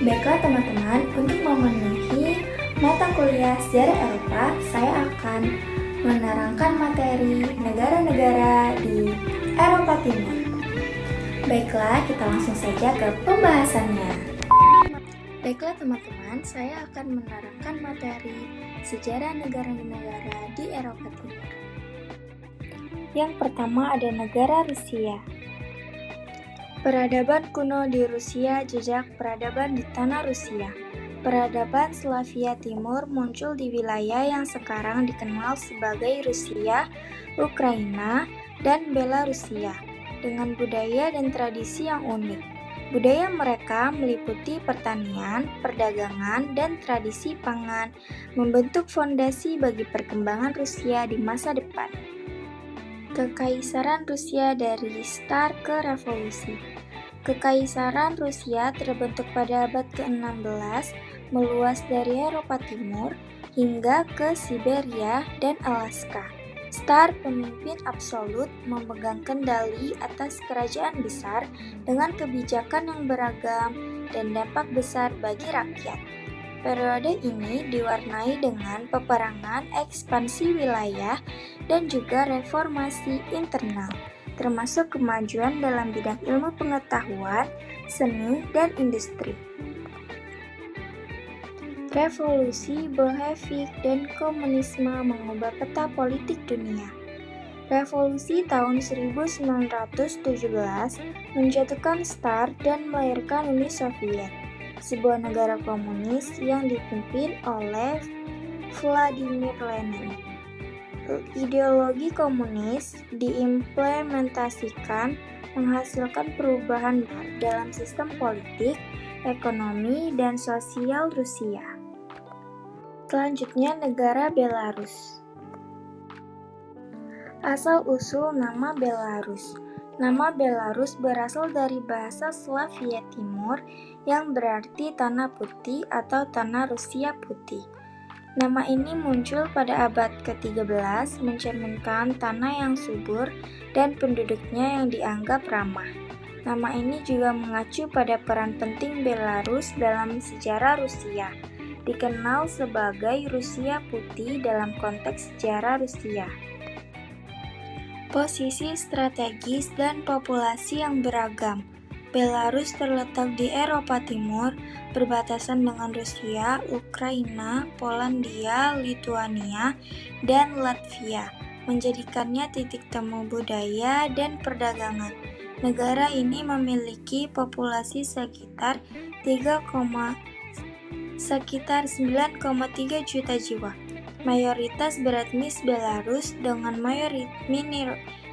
Baiklah teman-teman, untuk memenuhi mata kuliah sejarah Eropa, saya akan menerangkan materi negara-negara di Eropa Timur. Baiklah, kita langsung saja ke pembahasannya. Baiklah teman-teman, saya akan menerangkan materi sejarah negara-negara di Eropa Timur. Yang pertama ada negara Rusia. Peradaban kuno di Rusia, jejak peradaban di tanah Rusia. Peradaban Slavia Timur muncul di wilayah yang sekarang dikenal sebagai Rusia, Ukraina, dan Belarusia, dengan budaya dan tradisi yang unik. Budaya mereka meliputi pertanian, perdagangan, dan tradisi pangan, membentuk fondasi bagi perkembangan Rusia di masa depan. Kekaisaran Rusia dari Tsar ke Revolusi. Kekaisaran Rusia terbentuk pada abad ke-16, meluas dari Eropa Timur hingga ke Siberia dan Alaska. Tsar, pemimpin absolut, memegang kendali atas kerajaan besar dengan kebijakan yang beragam dan dampak besar bagi rakyat. Periode ini diwarnai dengan peperangan, ekspansi wilayah, dan juga reformasi internal, termasuk kemajuan dalam bidang ilmu pengetahuan, seni, dan industri. Revolusi Bolshevik dan komunisme mengubah peta politik dunia. Revolusi tahun 1917 menjatuhkan Tsar dan melahirkan Uni Soviet, sebuah negara komunis yang dipimpin oleh Vladimir Lenin. Ideologi komunis diimplementasikan menghasilkan perubahan dalam sistem politik, ekonomi, dan sosial Rusia. Selanjutnya negara Belarus. Asal-usul nama Belarus. Nama Belarus berasal dari bahasa Slavia Timur yang berarti tanah putih atau tanah Rusia putih. Nama ini muncul pada abad ke-13 mencerminkan tanah yang subur dan penduduknya yang dianggap ramah. Nama ini juga mengacu pada peran penting Belarus dalam sejarah Rusia, dikenal sebagai Rusia Putih dalam konteks sejarah Rusia. Posisi strategis dan populasi yang beragam. Belarus terletak di Eropa Timur, berbatasan dengan Rusia, Ukraina, Polandia, Lituania, dan Latvia, menjadikannya titik temu budaya dan perdagangan. Negara ini memiliki populasi sekitar 9,3 juta jiwa. Mayoritas beretnis Belarus dengan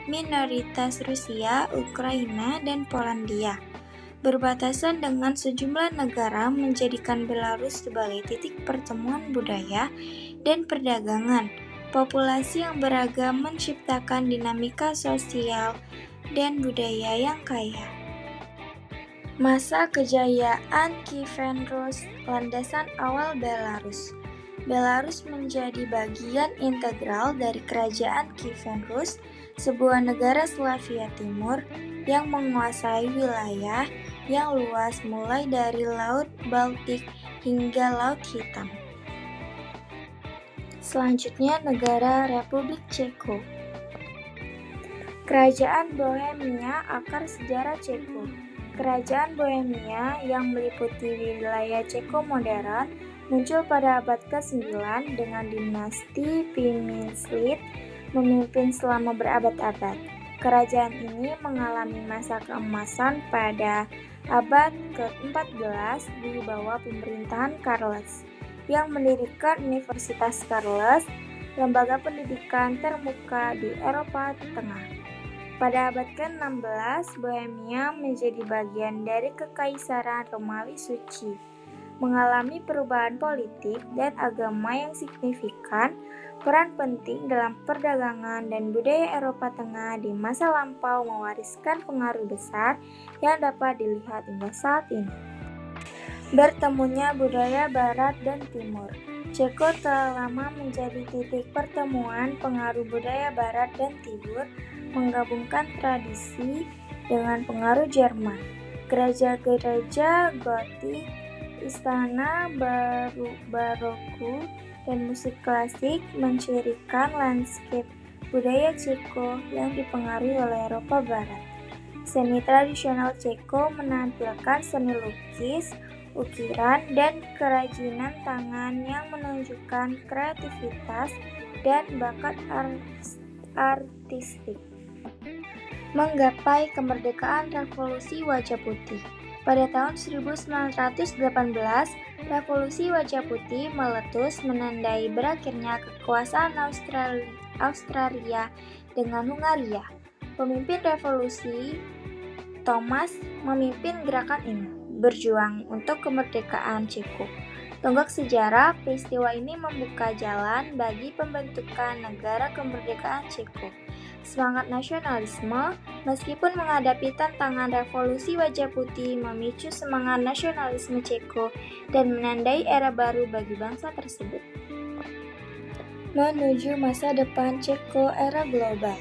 minoritas Rusia, Ukraina, dan Polandia. Berbatasan dengan sejumlah negara menjadikan Belarus sebagai titik pertemuan budaya dan perdagangan. Populasi yang beragam menciptakan dinamika sosial dan budaya yang kaya. Masa kejayaan Kievan Rus, landasan awal Belarus. Belarus menjadi bagian integral dari kerajaan Kievan Rus, sebuah negara Slavia Timur yang menguasai wilayah yang luas mulai dari Laut Baltik hingga Laut Hitam. Selanjutnya negara Republik Ceko. Kerajaan Bohemia, akar sejarah Ceko. Kerajaan Bohemia yang meliputi wilayah Ceko modern muncul pada abad ke-9 dengan dinasti Přemysliv memimpin selama berabad-abad. Kerajaan ini mengalami masa keemasan pada abad ke-14 di bawah pemerintahan Charles, yang mendirikan Universitas Charles, lembaga pendidikan terbuka di Eropa Tengah. Pada abad ke-16, Bohemia menjadi bagian dari Kekaisaran Romawi Suci, mengalami perubahan politik dan agama yang signifikan, peran penting dalam perdagangan dan budaya Eropa Tengah di masa lampau mewariskan pengaruh besar yang dapat dilihat hingga saat ini. Bertemunya budaya Barat dan Timur. Ceko telah lama menjadi titik pertemuan pengaruh budaya Barat dan Timur, menggabungkan tradisi dengan pengaruh Jerman. Gereja-gereja Gotik istana baroku, dan musik klasik mencirikan lanskap budaya Ceko yang dipengaruhi oleh Eropa Barat. Seni tradisional Ceko menampilkan seni lukis, ukiran, dan kerajinan tangan yang menunjukkan kreativitas dan bakat artistik. Menggapai kemerdekaan Revolusi Wajah Putih. Pada tahun 1918, Revolusi Wajah Putih meletus menandai berakhirnya kekuasaan Austria dengan Hungaria. Pemimpin revolusi Thomas memimpin gerakan ini, berjuang untuk kemerdekaan Ceko. Tonggak sejarah, peristiwa ini membuka jalan bagi pembentukan negara kemerdekaan Ceko. Semangat nasionalisme, meskipun menghadapi tantangan revolusi wajah putih, memicu semangat nasionalisme Ceko dan menandai era baru bagi bangsa tersebut. Menuju masa depan Ceko era global.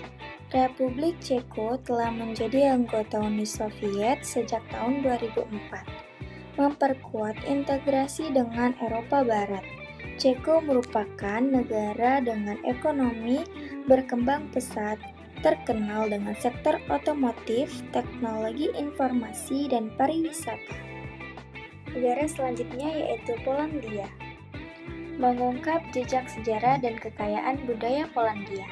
Republik Ceko telah menjadi anggota Uni Soviet sejak tahun 2004, memperkuat integrasi dengan Eropa Barat. Ceko merupakan negara dengan ekonomi berkembang pesat, terkenal dengan sektor otomotif, teknologi informasi, dan pariwisata. Negara selanjutnya yaitu Polandia. Mengungkap jejak sejarah dan kekayaan budaya Polandia.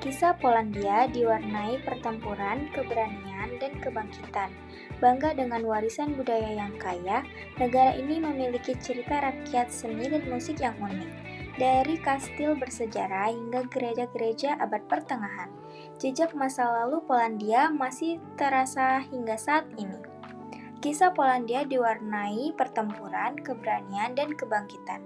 Kisah Polandia diwarnai pertempuran, keberanian, dan kebangkitan. Bangga dengan warisan budaya yang kaya, negara ini memiliki cerita rakyat seni dan musik yang unik. Dari kastil bersejarah hingga gereja-gereja abad pertengahan, jejak masa lalu Polandia masih terasa hingga saat ini. Kisah Polandia diwarnai pertempuran, keberanian, dan kebangkitan.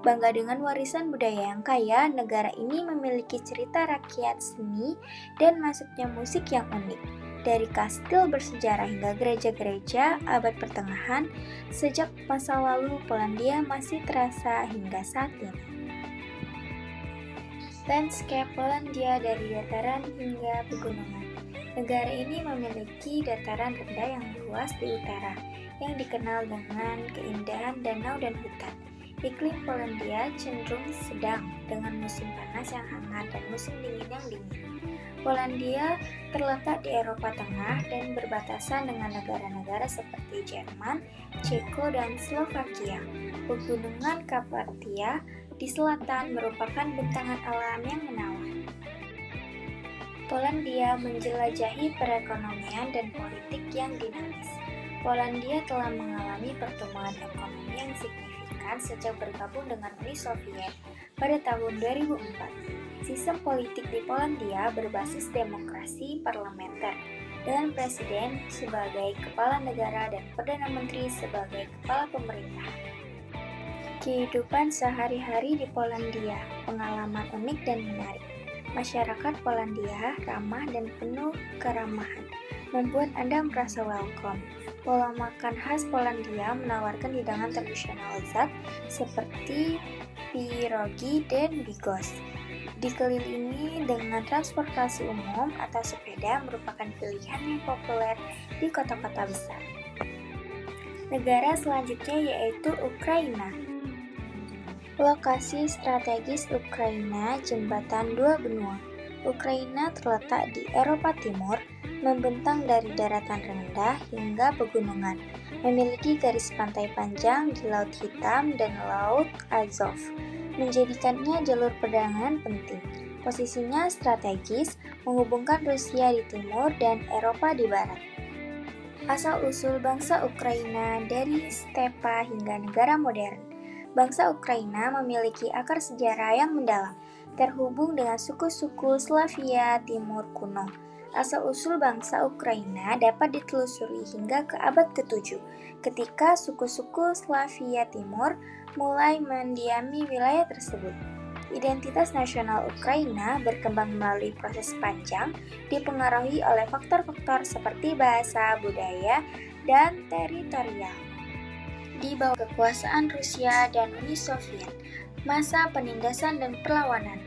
Bangga dengan warisan budaya yang kaya, negara ini memiliki cerita rakyat seni dan masuknya musik yang unik. Dari kastil bersejarah hingga gereja-gereja abad pertengahan, sejak masa lalu Polandia masih terasa hingga saat ini. Landscape Polandia dari dataran hingga pegunungan. Negara ini memiliki dataran rendah yang luas di utara, yang dikenal dengan keindahan danau dan hutan. Iklim Polandia cenderung sedang, dengan musim panas yang hangat dan musim dingin yang dingin. Polandia terletak di Eropa Tengah dan berbatasan dengan negara-negara seperti Jerman, Ceko, dan Slovakia. Pegunungan Karpatia di selatan merupakan bentangan alam yang menawan. Polandia menjelajahi perekonomian dan politik yang dinamis. Polandia telah mengalami pertumbuhan ekonomi yang signifikan sejak bergabung dengan Uni Soviet pada tahun 2004. Sistem politik di Polandia berbasis demokrasi parlementer, dengan presiden sebagai kepala negara dan perdana menteri sebagai kepala pemerintahan. Kehidupan sehari-hari di Polandia, pengalaman unik dan menarik. Masyarakat Polandia ramah dan penuh keramahan, membuat Anda merasa welcome. Pola makan khas Polandia menawarkan hidangan tradisional lezat seperti pierogi dan bigos. Dikelilingi dengan transportasi umum atau sepeda merupakan pilihan yang populer di kota-kota besar. Negara selanjutnya yaitu Ukraina. Lokasi strategis Ukraina, jembatan dua benua. Ukraina terletak di Eropa Timur, membentang dari daratan rendah hingga pegunungan, memiliki garis pantai panjang di Laut Hitam dan Laut Azov, menjadikannya jalur perdagangan penting. Posisinya strategis, menghubungkan Rusia di timur dan Eropa di barat. Asal-usul bangsa Ukraina dari stepa hingga negara modern. Bangsa Ukraina memiliki akar sejarah yang mendalam, terhubung dengan suku-suku Slavia Timur kuno. Asal-usul bangsa Ukraina dapat ditelusuri hingga ke abad ke-7, ketika suku-suku Slavia Timur mulai mendiami wilayah tersebut. Identitas nasional Ukraina berkembang melalui proses panjang, dipengaruhi oleh faktor-faktor seperti bahasa, budaya, dan teritorial. Di bawah kekuasaan Rusia dan Uni Soviet, masa penindasan dan perlawanan,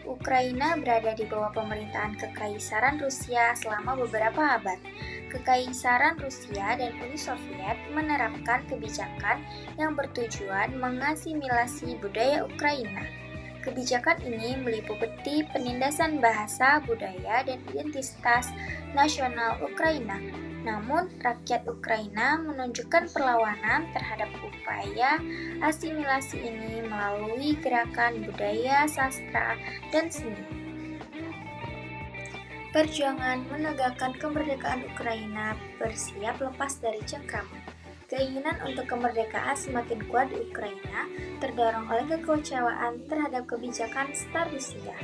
Ukraina berada di bawah pemerintahan Kekaisaran Rusia selama beberapa abad. Kekaisaran Rusia dan Uni Soviet menerapkan kebijakan yang bertujuan mengasimilasi budaya Ukraina. Kebijakan ini meliputi penindasan bahasa, budaya, dan identitas nasional Ukraina. Namun, rakyat Ukraina menunjukkan perlawanan terhadap upaya asimilasi ini melalui gerakan budaya, sastra, dan seni. Perjuangan menegakkan kemerdekaan Ukraina bersiap lepas dari cengkraman. Keinginan untuk kemerdekaan semakin kuat di Ukraina, terdorong oleh kekecewaan terhadap kebijakan Tsar Rusia.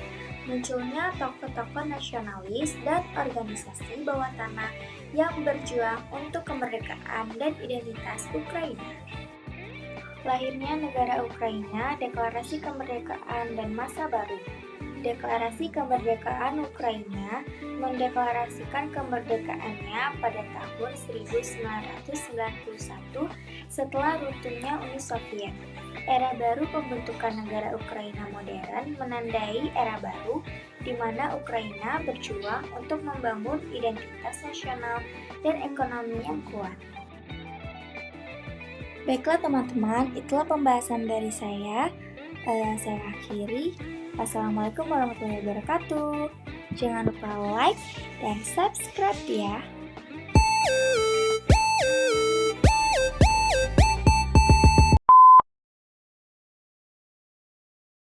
Munculnya tokoh-tokoh nasionalis dan organisasi bawah tanah yang berjuang untuk kemerdekaan dan identitas Ukraina. Lahirnya negara Ukraina, Deklarasi Kemerdekaan dan Masa Baru. Deklarasi Kemerdekaan Ukraina mendeklarasikan kemerdekaannya pada tahun 1991 setelah runtuhnya Uni Soviet. Era baru pembentukan negara Ukraina modern menandai era baru di mana Ukraina berjuang untuk membangun identitas nasional dan ekonomi yang kuat. Baiklah teman-teman, itulah pembahasan dari saya. Saya akhiri. Wassalamualaikum warahmatullahi wabarakatuh. Jangan lupa like dan subscribe ya.